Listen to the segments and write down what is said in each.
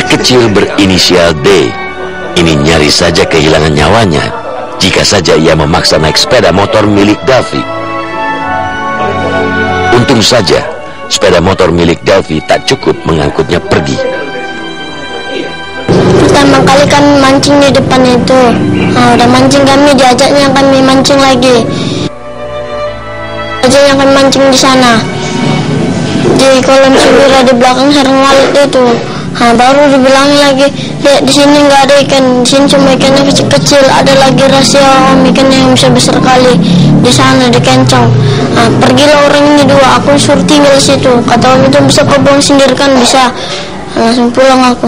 Anak kecil berinisial D ini nyaris saja kehilangan nyawanya jika saja ia memaksa naik sepeda motor milik Delvi. Untung saja sepeda motor milik Delvi tak cukup mengangkutnya pergi. Pertama kali kami mancing di depan itu, udah mancing kami, diajaknya kami mancing lagi. Ajaknya kami mancing di sana, di kolam Sibira di belakang sarang laut itu. Baru dibilangin lagi, lihat di sini nggak ada ikan, di sini cuma ikannya kecil-kecil. Ada lagi rahasia om ikan yang bisa besar kali di sana di Kencong. Pergilah orang ini dua, aku suruh tinggal di situ. Kata om itu bisa kau buang sendiri kan bisa. Langsung pulang aku.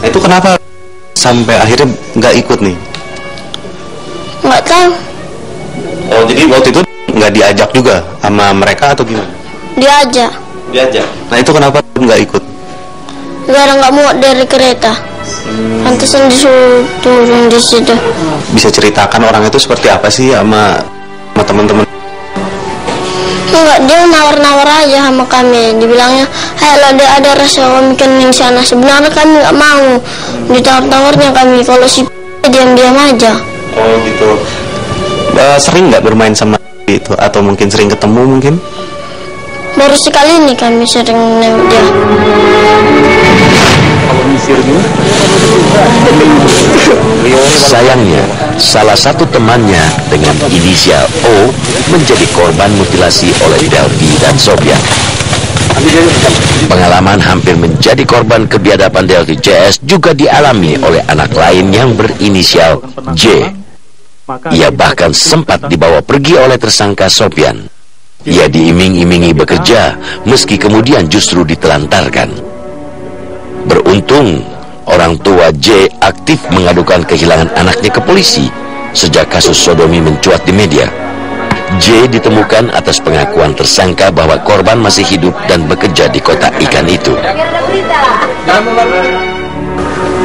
Itu kenapa sampai akhirnya nggak ikut nih? Nggak tahu. Oh, jadi waktu itu nggak diajak juga sama mereka atau gimana? Diajak. Nah itu kenapa nggak ikut? Gara nggak muat dari kereta. Pantesan disuruh turun di situ. Bisa ceritakan orang itu seperti apa sih sama teman-teman? Enggak, dia nawar-nawar aja sama kami. Dibilangnya, "Ayolah, ada rasa om ikan di sana." Sebenarnya kami nggak mau. Ditawar-tawarnya kami, kalau si diam-diam aja. Oh gitu. Sering nggak bermain sama itu atau mungkin sering ketemu mungkin? Baru sekali ini kami sering nengok dia. Sayangnya, salah satu temannya dengan inisial O menjadi korban mutilasi oleh Delvi dan Sofian. Pengalaman hampir menjadi korban kebiadaban Delvi JS juga dialami oleh anak lain yang berinisial J. Ia bahkan sempat dibawa pergi oleh tersangka Sofian. Ia diiming-imingi bekerja, meski kemudian justru ditelantarkan. Beruntung, orang tua J aktif mengadukan kehilangan anaknya ke polisi sejak kasus sodomi mencuat di media. J ditemukan atas pengakuan tersangka bahwa korban masih hidup dan bekerja di kota ikan itu.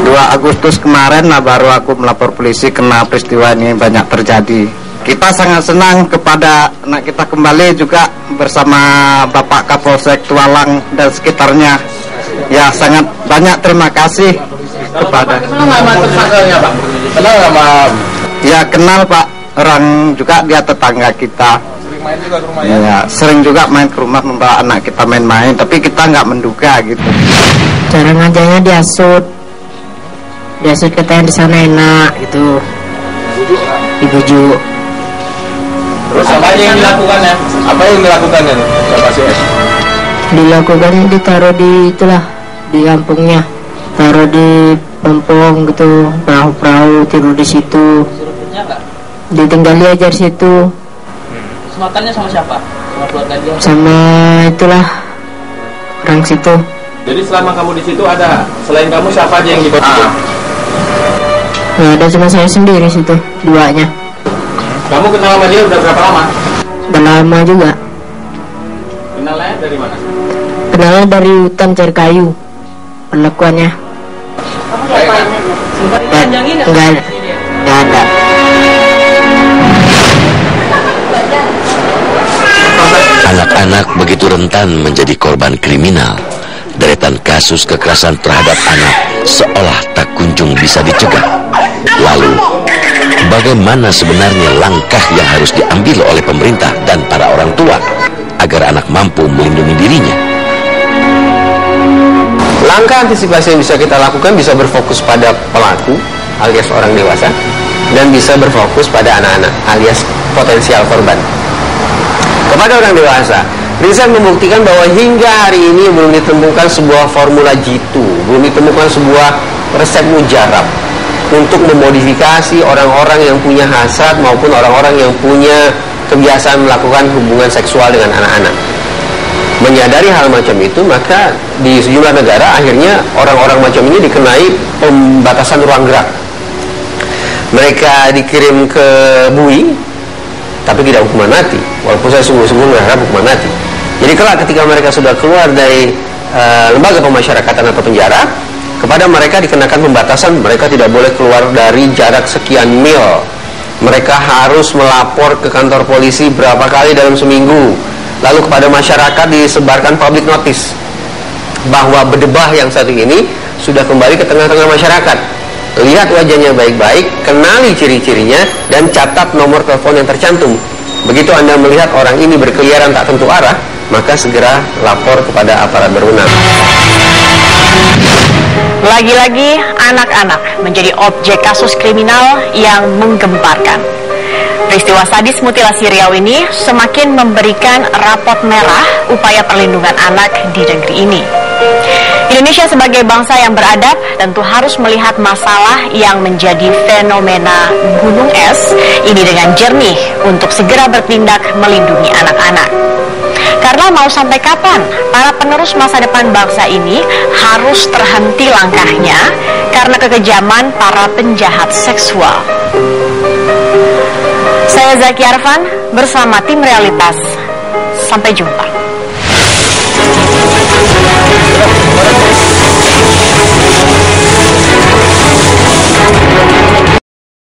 2 Agustus kemarin baru aku melapor polisi karena peristiwa ini banyak terjadi. Kita sangat senang kepada anak kita kembali juga bersama Bapak Kapolsek Tualang dan sekitarnya. Ya, sangat banyak terima kasih kepada. Ya, kenal Pak, orang juga dia tetangga kita. Ya, sering juga main ke rumah membawa anak kita main-main, tapi kita nggak menduga gitu. Cara ngajarnya diasut katanya di sana enak gitu, dibujuk. Terus apa yang dilakukannya? Bapak CS? Dilakukannya ditaruh di itulah, di kampungnya, taruh di pompong gitu, perahu-perahu, tidur di situ. Ditinggali aja di situ. Makannya sama siapa? Sama keluarga dia? Sama itulah orang situ. Jadi selama kamu di situ ada selain kamu siapa aja yang dibawa? Nah, ada cuma saya sendiri situ, 2-nya. Kamu kenal sama dia udah berapa lama? Udah lama juga. Kenalnya dari mana? Kenalnya dari hutan cari kayu. Perlakuannya. Kamu ngapain? Sempat dipanjangin nggak? Nggak ada. Anak-anak begitu rentan menjadi korban kriminal. Deretan kasus kekerasan terhadap anak seolah tak kunjung bisa dicegah. Lalu, bagaimana sebenarnya langkah yang harus diambil oleh pemerintah dan para orang tua agar anak mampu melindungi dirinya? Langkah antisipasi yang bisa kita lakukan bisa berfokus pada pelaku alias orang dewasa dan bisa berfokus pada anak-anak alias potensial korban. Kepada orang dewasa, riset membuktikan bahwa hingga hari ini belum ditemukan sebuah formula jitu, belum ditemukan sebuah resep mujarab untuk memodifikasi orang-orang yang punya hasad maupun orang-orang yang punya kebiasaan melakukan hubungan seksual dengan anak-anak. Menyadari hal macam itu, maka di sejumlah negara akhirnya orang-orang macam ini dikenai pembatasan ruang gerak. Mereka dikirim ke bui, tapi tidak hukuman mati, walaupun saya sungguh-sungguh berharap hukuman mati. Jadi kelak ketika mereka sudah keluar dari lembaga pemasyarakatan atau penjara, kepada mereka dikenakan pembatasan, mereka tidak boleh keluar dari jarak sekian mil. Mereka harus melapor ke kantor polisi berapa kali dalam seminggu. Lalu kepada masyarakat disebarkan public notice bahwa berdebah yang satu ini sudah kembali ke tengah-tengah masyarakat. Lihat wajahnya baik-baik, kenali ciri-cirinya, dan catat nomor telepon yang tercantum. Begitu Anda melihat orang ini berkeliaran tak tentu arah, maka segera lapor kepada aparat berwenang. Lagi-lagi anak-anak menjadi objek kasus kriminal yang menggemparkan. Peristiwa sadis mutilasi Riau ini semakin memberikan rapot merah upaya perlindungan anak di negeri ini. Indonesia sebagai bangsa yang beradab tentu harus melihat masalah yang menjadi fenomena gunung es ini dengan jernih untuk segera bertindak melindungi anak-anak. Karena mau sampai kapan para penerus masa depan bangsa ini harus terhenti langkahnya karena kekejaman para penjahat seksual. Saya Zaki Arfan bersama tim Realitas. Sampai jumpa.